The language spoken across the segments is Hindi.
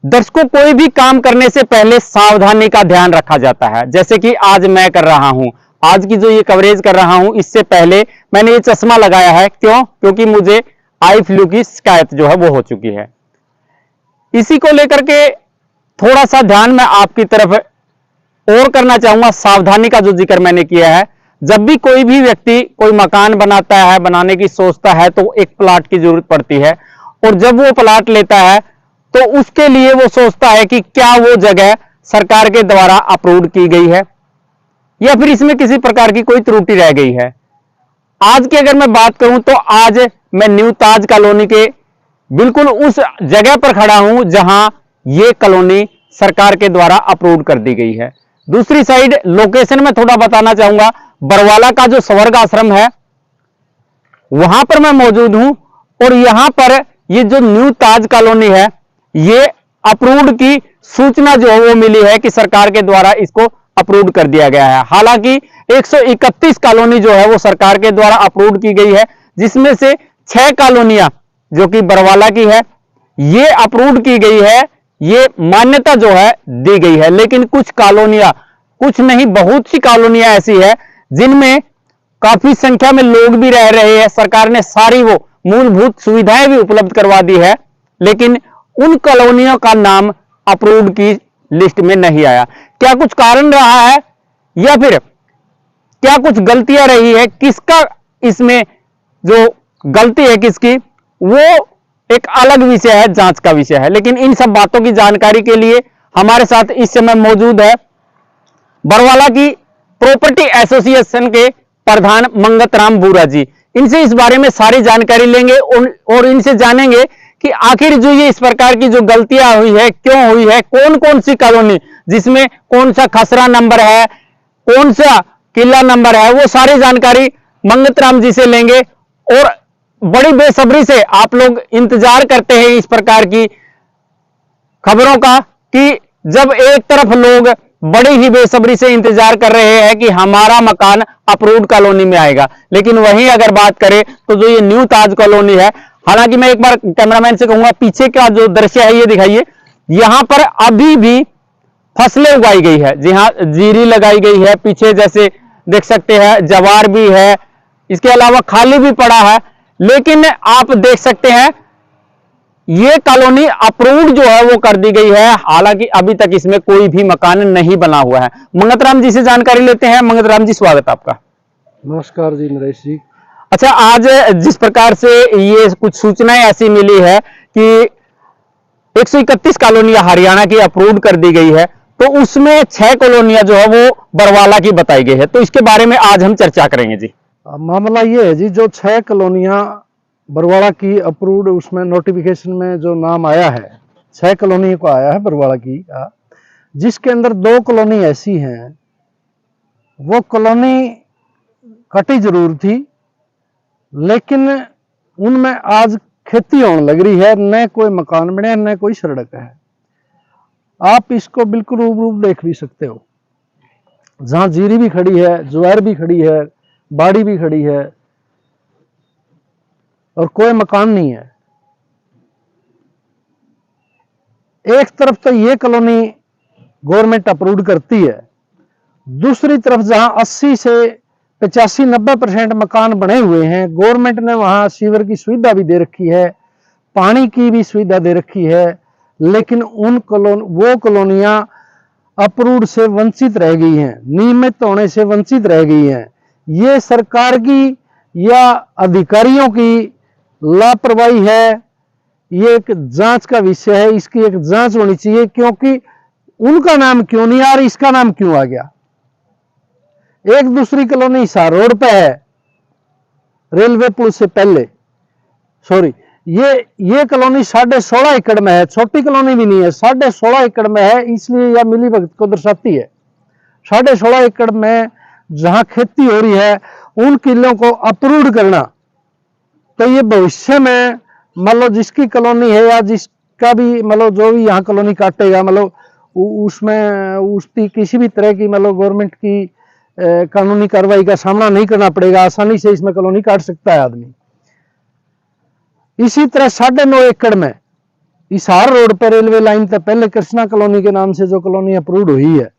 दर्शकों, कोई भी काम करने से पहले सावधानी का ध्यान रखा जाता है। जैसे कि आज मैं कर रहा हूं, आज की जो ये कवरेज कर रहा हूं, इससे पहले मैंने ये चश्मा लगाया है। क्यों? क्योंकि मुझे आई फ्लू की शिकायत जो है वो हो चुकी है। इसी को लेकर के थोड़ा सा ध्यान मैं आपकी तरफ और करना चाहूंगा। सावधानी का जो जिक्र मैंने किया है, जब भी कोई भी व्यक्ति कोई मकान बनाता है, बनाने की सोचता है, तो एक प्लाट की जरूरत पड़ती है। और जब वो प्लाट लेता है तो उसके लिए वो सोचता है कि क्या वो जगह सरकार के द्वारा अप्रूव्ड की गई है या फिर इसमें किसी प्रकार की कोई त्रुटि रह गई है। आज की अगर मैं बात करूं तो आज मैं न्यू ताज कॉलोनी के बिल्कुल उस जगह पर खड़ा हूं जहां ये कॉलोनी सरकार के द्वारा अप्रूव्ड कर दी गई है। दूसरी साइड लोकेशन में थोड़ा बताना चाहूंगा, बरवाला का जो स्वर्ग आश्रम है वहां पर मैं मौजूद हूं। और यहां पर ये जो न्यू ताज कॉलोनी है, ये अप्रूव्ड की सूचना जो है वो मिली है कि सरकार के द्वारा इसको अप्रूव्ड कर दिया गया है। हालांकि 131 कॉलोनी जो है वो सरकार के द्वारा अप्रूव्ड की गई है, जिसमें से 6 कॉलोनियां जो कि बरवाला की है ये अप्रूव्ड की गई है, ये मान्यता जो है दी गई है। लेकिन कुछ कॉलोनियां, कुछ नहीं बहुत सी कॉलोनियां ऐसी है जिनमें काफी संख्या में लोग भी रह रहे हैं। सरकार ने सारी वो मूलभूत सुविधाएं भी उपलब्ध करवा दी है, लेकिन उन कॉलोनियों का नाम अप्रूव्ड की लिस्ट में नहीं आया। क्या कुछ कारण रहा है या फिर क्या कुछ गलतियां रही है? किसका इसमें जो गलती है किसकी, वो एक अलग विषय है, जांच का विषय है। लेकिन इन सब बातों की जानकारी के लिए हमारे साथ इस समय मौजूद है बरवाला की प्रॉपर्टी एसोसिएशन के प्रधान मंगत राम बूरा जी। इनसे इस बारे में सारी जानकारी लेंगे और इनसे जानेंगे कि आखिर जो ये इस प्रकार की जो गलतियां हुई है क्यों हुई है, कौन कौन सी कॉलोनी जिसमें कौन सा खसरा नंबर है, कौन सा किला नंबर है, वो सारी जानकारी मंगत राम जी से लेंगे। और बड़ी बेसब्री से आप लोग इंतजार करते हैं इस प्रकार की खबरों का कि जब एक तरफ लोग बड़ी ही बेसब्री से इंतजार कर रहे हैं कि हमारा मकान अप्रूव्ड कॉलोनी में आएगा, लेकिन वहीं अगर बात करें तो जो ये न्यू ताज कॉलोनी है, हालांकि मैं एक बार कैमरामैन से कहूंगा पीछे का जो दृश्य है ये दिखाइए। यहां पर अभी भी फसलें उगाई गई है। जी हाँ, जीरी लगाई गई है, पीछे जैसे देख सकते हैं जवार भी है, इसके अलावा खाली भी पड़ा है। लेकिन आप देख सकते हैं ये कॉलोनी अप्रूव्ड जो है वो कर दी गई है, हालांकि अभी तक इसमें कोई भी मकान नहीं बना हुआ है। मंगत राम जी से जानकारी लेते हैं। मंगत राम जी, स्वागत आपका। नमस्कार जी, नरेश जी। अच्छा, आज जिस प्रकार से ये कुछ सूचनाएं ऐसी मिली है कि 131 कॉलोनियां हरियाणा की अप्रूव्ड कर दी गई है, तो उसमें 6 कॉलोनियां जो है वो बरवाला की बताई गई है, तो इसके बारे में आज हम चर्चा करेंगे जी। मामला ये है जी, जो 6 कॉलोनियां बरवाला की अप्रूव्ड, उसमें नोटिफिकेशन में जो नाम आया है 6 कॉलोनी को आया है बरवाला की, जिसके अंदर 2 कॉलोनी ऐसी हैं, वो कॉलोनी कटी जरूर थी लेकिन उनमें आज खेती होने लग रही है, न कोई मकान बने न कोई सड़क है। आप इसको बिल्कुल रूबरू देख भी सकते हो, जहां जीरी भी खड़ी है, ज्वार भी खड़ी है, बाड़ी भी खड़ी है और कोई मकान नहीं है। एक तरफ तो ये कॉलोनी गवर्नमेंट अप्रूव्ड करती है, दूसरी तरफ जहां 80 से 85-90% मकान बने हुए हैं, गवर्नमेंट ने वहां सीवर की सुविधा भी दे रखी है, पानी की भी सुविधा दे रखी है, लेकिन वो कॉलोनियां अप्रूव्ड से वंचित रह गई हैं, नियमित होने से वंचित रह गई हैं। ये सरकार की या अधिकारियों की लापरवाही है, ये एक जांच का विषय है, इसकी एक जांच होनी चाहिए। क्योंकि उनका नाम क्यों नहीं आ रहा, इसका नाम क्यों आ गया? एक दूसरी कॉलोनी हिसार रोड पे है, रेलवे पुल से पहले, सॉरी, ये कॉलोनी 16.5 एकड़ में है, छोटी कॉलोनी भी नहीं है, 16.5 एकड़ में है, इसलिए यह मिली भगत को दर्शाती है। 16.5 एकड़ में जहां खेती हो रही है, उन किलों को अप्रूव्ड करना, तो ये भविष्य में मान लो जिसकी कॉलोनी है या जिसका भी मतलब जो भी यहाँ कॉलोनी काटेगा, मतलब उसमें उसकी किसी भी तरह की मतलब गवर्नमेंट की कानूनी कार्रवाई का सामना नहीं करना पड़ेगा, आसानी से इसमें कॉलोनी काट सकता है आदमी। इसी तरह 9.5 एकड़ में हिसार रोड पर रेलवे लाइन तक पहले कृष्णा कॉलोनी के नाम से जो कॉलोनी अप्रूव्ड हुई है,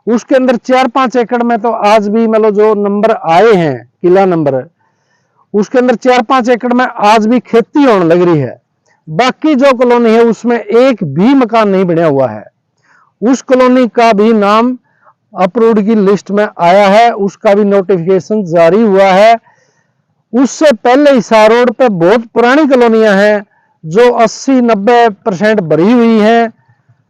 उसके अंदर 4-5 एकड़ में तो आज भी मतलब जो नंबर आए हैं किला नंबर, उसके अंदर 4-5 एकड़ में आज भी खेती होने लग रही है। बाकी जो कॉलोनी है उसमें एक भी मकान नहीं बना हुआ है। उस कॉलोनी का भी नाम अप्रूव्ड की लिस्ट में आया है, उसका भी नोटिफिकेशन जारी हुआ है। उससे पहले हिसार रोड पे बहुत पुरानी कॉलोनियां हैं जो 80-90% भरी हुई हैं,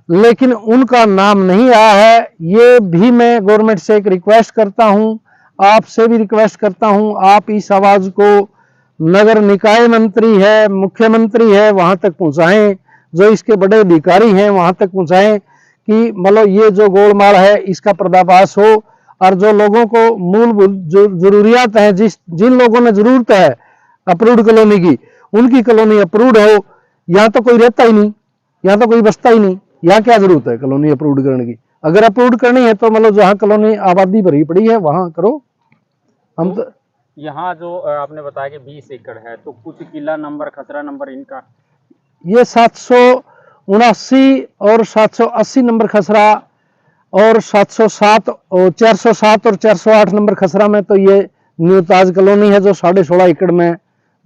लेकिन उनका नाम नहीं आया है। ये भी मैं गवर्नमेंट से एक रिक्वेस्ट करता हूं, आपसे भी रिक्वेस्ट करता हूं, आप इस आवाज को नगर निकाय मंत्री है, मुख्यमंत्री है, वहां तक पहुंचाएं, जो इसके बड़े अधिकारी हैं वहां तक पहुंचाएं कि मतलब ये जो गोलमाल है इसका पर्दाफाश हो, और जो लोगों को मूलभूत जो जरूरियात है, जिन लोगों ने जरूरत है अप्रूव्ड कॉलोनी की, उनकी कॉलोनी अप्रूव्ड हो। यहाँ तो कोई रहता ही नहीं, यहाँ तो कोई बसता ही नहीं, यहाँ क्या जरूरत है कॉलोनी अप्रूव्ड करने की? अगर अप्रूव्ड करनी है तो मतलब जहाँ कॉलोनी आबादी भरी पड़ी है वहां करो। हम तो यहाँ जो आपने बताया कि 20 एकड़ है, तो कुछ किला नंबर, खसरा नंबर इनका ये 779 और 780 नंबर खसरा और 707 और 407 और 408 नंबर खसरा में तो ये न्यू ताज कॉलोनी है जो 16.5 एकड़ में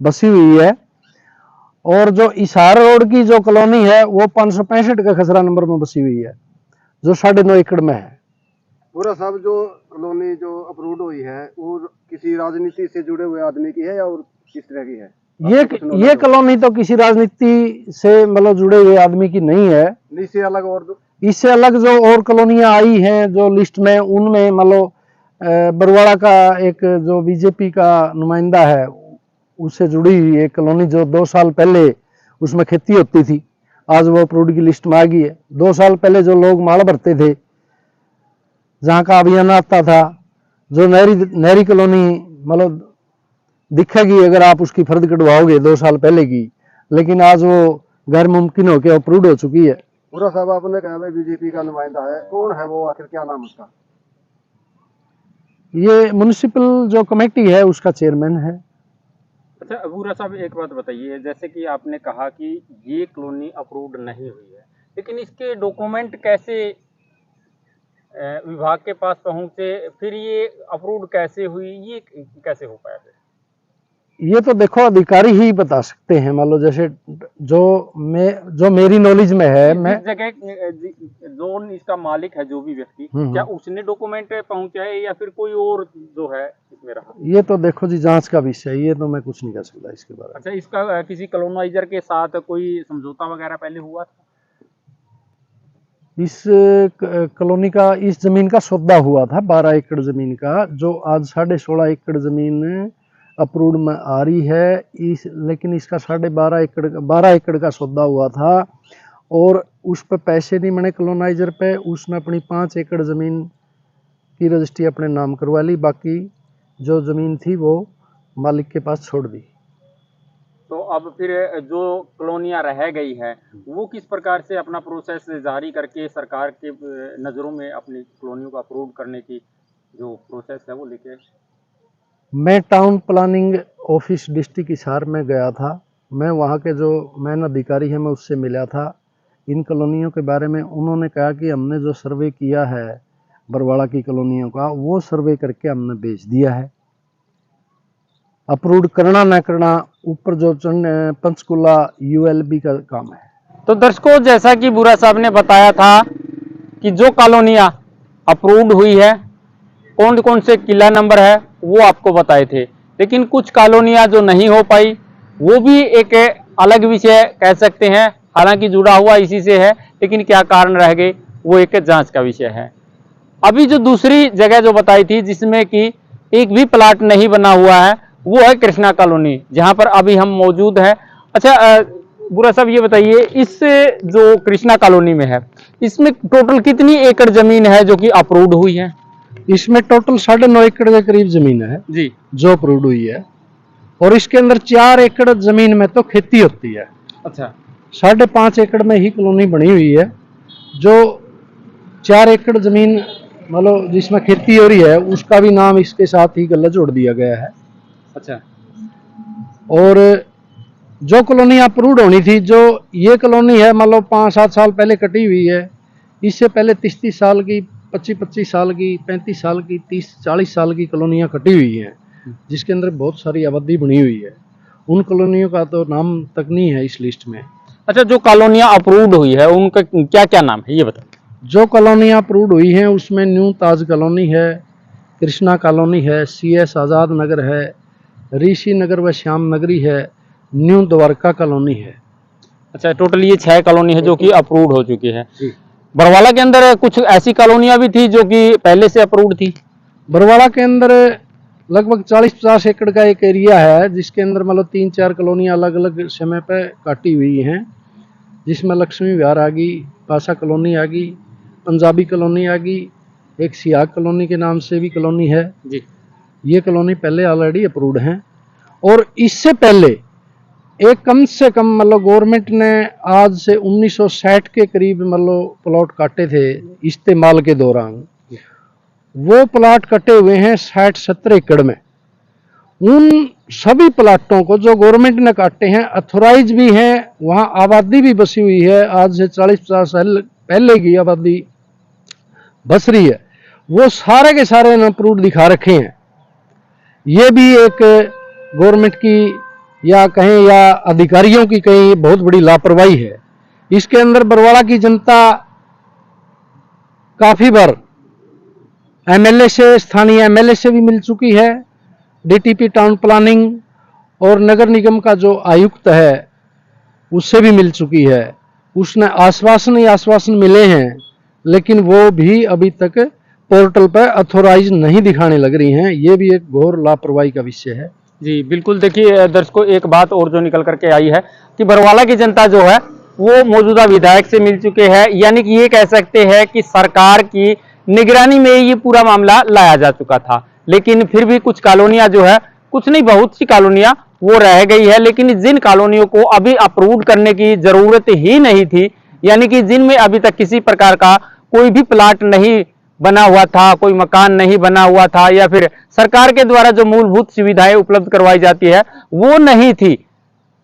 बसी हुई है। और जो हिसार रोड की जो कॉलोनी है वो 565 का खसरा नंबर में बसी हुई है जो 9.5 एकड़ में है। पूरा साहब जो कॉलोनी जो अप्रूव्ड हुई है वो किसी राजनीति से जुड़े हुए आदमी की है या और किस तरह की है? ये कॉलोनी तो किसी राजनीति से मतलब जुड़े हुए आदमी की नहीं है। इससे अलग और इससे अलग जो और कॉलोनियां आई हैं जो लिस्ट में, उनमें मतलब बरवाड़ा का एक जो बीजेपी का नुमाइंदा है उससे जुड़ी हुई एक कॉलोनी जो 2 साल पहले उसमें खेती होती थी, आज वो अप्रूव्ड की लिस्ट में आ गई है। 2 साल पहले जो लोग माल भरते थे, जहाँ का अभियान आता था, जो नहरी कॉलोनी मतलब दिखेगी अगर आप उसकी फर्द कटवाओगे 2 साल पहले की, लेकिन आज वो गैर मुमकिन होकर अप्रूव्ड हो चुकी है। पूरा साहब आपने कहा भाई बीजेपी का नुमाइंदा है, कौन है वो, आखिर क्या नाम उसका? ये म्युनिसिपल जो कमेटी है उसका चेयरमैन है। अच्छा अबूरा साहब, एक बात बताइए, जैसे कि आपने कहा कि ये कॉलोनी अप्रूव्ड नहीं हुई है, लेकिन इसके डॉक्यूमेंट कैसे विभाग के पास पहुंचे, फिर ये अप्रूव्ड कैसे हुई, ये कैसे हो पाया? ये तो देखो अधिकारी ही बता सकते हैं। मान लो जैसे जो मेरी नॉलेज में है, मैं जगह जो इसका मालिक है, जो भी व्यक्ति, क्या उसने डॉक्यूमेंट पहुंचाए या फिर कोई और जो है इसमें रहा? ये तो देखो जी जांच का विषय है, ये तो मैं कुछ नहीं कह सकता इसके बारे में। अच्छा, इसका किसी कॉलोनाइजर के साथ कोई समझौता वगैरह पहले हुआ था? इस कॉलोनी का, इस जमीन का सौदा हुआ था 12 एकड़ जमीन का, जो आज 16.5 एकड़ जमीन अप्रूव्ड में आ रही है। लेकिन इसका 12 एकड़ का सौदा हुआ था और उस पर पैसे नहीं बने कॉलोनाइजर पे। उसने अपनी 5 एकड़ जमीन की रजिस्ट्री अपने नाम करवा ली, बाकी जो जमीन थी वो मालिक के पास छोड़ दी। तो अब फिर जो कॉलोनियां रह गई है वो किस प्रकार से अपना प्रोसेस जारी करके सरकार के नज़रों में अपनी कॉलोनियों को अप्रूव करने की जो प्रोसेस है वो लेके? मैं town planning office district Hisar में गया था। मैं वहाँ के जो मैन अधिकारी है मैं उससे मिला था इन कॉलोनियों के बारे में। उन्होंने कहा कि हमने जो सर्वे किया है बरवाड़ा की कॉलोनियों का, वो सर्वे करके हमने भेज दिया है। अप्रूव्ड करना ना करना ऊपर जो पंचकुला यूएलबी का काम है। तो दर्शकों, जैसा कि बुरा साहब ने बताया था कि जो कॉलोनियां अप्रूव्ड हुई है, कौन कौन से किला नंबर है वो आपको बताए थे, लेकिन कुछ कॉलोनियां जो नहीं हो पाई वो भी एक अलग विषय कह सकते हैं, हालांकि जुड़ा हुआ इसी से है, लेकिन क्या कारण रह गए वो एक जांच का विषय है। अभी जो दूसरी जगह जो बताई थी जिसमें कि एक भी प्लाट नहीं बना हुआ है वो है कृष्णा कॉलोनी, जहां पर अभी हम मौजूद हैं। अच्छा बुरा साहब, ये बताइए, इस जो कृष्णा कॉलोनी में है इसमें टोटल कितनी एकड़ जमीन है जो कि अप्रूव्ड हुई है? इसमें टोटल 9.5 एकड़ के करीब जमीन है जी, जो अप्रूव्ड हुई है, और इसके अंदर 4 एकड़ जमीन में तो खेती होती है। अच्छा, 5.5 एकड़ में ही कॉलोनी बनी हुई है। जो 4 एकड़ जमीन मतलब जिसमें खेती हो रही है उसका भी नाम इसके साथ ही गला जोड़ दिया गया है। अच्छा, और जो कॉलोनी अप्रूव्ड होनी थी, जो ये कॉलोनी है मान लो 5-7 साल पहले कटी हुई है, इससे पहले 30-30 साल की, 25-25 साल की, 35 साल की, 30-40 साल की कॉलोनियाँ कटी हुई हैं, जिसके अंदर बहुत सारी आबादी बनी हुई है। उन कॉलोनियों का तो नाम तक नहीं है इस लिस्ट में। अच्छा, जो कॉलोनियां अप्रूव्ड हुई है उनका क्या क्या नाम है ये बताओ। जो कॉलोनियाँ अप्रूव्ड हुई हैं उसमें न्यू ताज कॉलोनी है, कृष्णा कॉलोनी है, CS आज़ाद नगर है, ऋषि नगर व श्याम नगरी है, न्यू द्वारका कॉलोनी है। अच्छा, टोटल ये 6 कॉलोनी है जो कि अप्रूव्ड हो चुकी है। जी। बरवाला के अंदर कुछ ऐसी कॉलोनियां भी थी जो कि पहले से अप्रूव्ड थी। बरवाड़ा के अंदर लगभग 40-50 एकड़ का एक एरिया है, जिसके अंदर मतलब 3-4 कॉलोनियाँ अलग अलग समय पे काटी हुई हैं, जिसमें लक्ष्मी विहार आ गई, पासा कॉलोनी आ गई, पंजाबी कॉलोनी आ गई, एक सियाग कॉलोनी के नाम से भी कॉलोनी है जी। ये कॉलोनी पहले ऑलरेडी अप्रूव्ड हैं। और इससे पहले एक कम से कम मतलब गवर्नमेंट ने आज से 1960 के करीब मतलब प्लॉट काटे थे इस्तेमाल के दौरान, वो प्लाट कटे हुए हैं 60-70 एकड़ में। उन सभी प्लाटों को जो गवर्नमेंट ने काटे हैं, अथोराइज भी हैं, वहाँ आबादी भी बसी हुई है, आज से 40-50 साल पहले की आबादी बस रही है, वो सारे के सारे अनअप्रूव्ड दिखा रखे हैं। ये भी एक गवर्नमेंट की या कहें या अधिकारियों की कहीं बहुत बड़ी लापरवाही है। इसके अंदर बरवाड़ा की जनता काफी बार MLA से, स्थानीय MLA से भी मिल चुकी है, DTP टाउन प्लानिंग और नगर निगम का जो आयुक्त है उससे भी मिल चुकी है। उसने आश्वासन ही आश्वासन मिले हैं, लेकिन वो भी अभी तक पोर्टल पर अथोराइज नहीं दिखाने लग रही हैं। ये भी एक घोर लापरवाही का विषय है। जी बिल्कुल। देखिए दर्शकों, एक बात और जो निकल करके आई है कि बरवाला की जनता जो है वो मौजूदा विधायक से मिल चुके हैं, यानी कि ये कह सकते हैं कि सरकार की निगरानी में ये पूरा मामला लाया जा चुका था, लेकिन फिर भी कुछ कॉलोनियां जो है, कुछ नहीं बहुत सी कॉलोनियां वो रह गई है। लेकिन जिन कॉलोनियों को अभी अप्रूव करने की जरूरत ही नहीं थी, यानी कि जिनमें अभी तक किसी प्रकार का कोई भी प्लाट नहीं बना हुआ था, कोई मकान नहीं बना हुआ था, या फिर सरकार के द्वारा जो मूलभूत सुविधाएं उपलब्ध करवाई जाती है वो नहीं थी,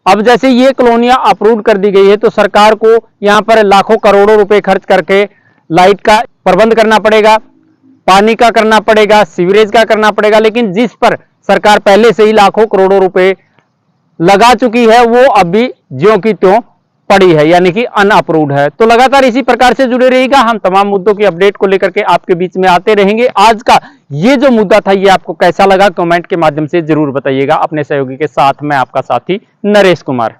अब जैसे ये कॉलोनियां अप्रूव कर दी गई है तो सरकार को यहाँ पर लाखों करोड़ों रुपए खर्च करके लाइट का प्रबंध करना पड़ेगा, पानी का करना पड़ेगा, सीवरेज का करना पड़ेगा, लेकिन जिस पर सरकार पहले से ही लाखों करोड़ों रुपए लगा चुकी है वो अभी ज्यों की त्यों पड़ी है, यानी कि अनअप्रूव्ड है। तो लगातार इसी प्रकार से जुड़े रहिएगा, हम तमाम मुद्दों की अपडेट को लेकर के आपके बीच में आते रहेंगे। आज का ये जो मुद्दा था ये आपको कैसा लगा, कमेंट के माध्यम से जरूर बताइएगा। अपने सहयोगी के साथ मैं आपका साथी नरेश कुमार।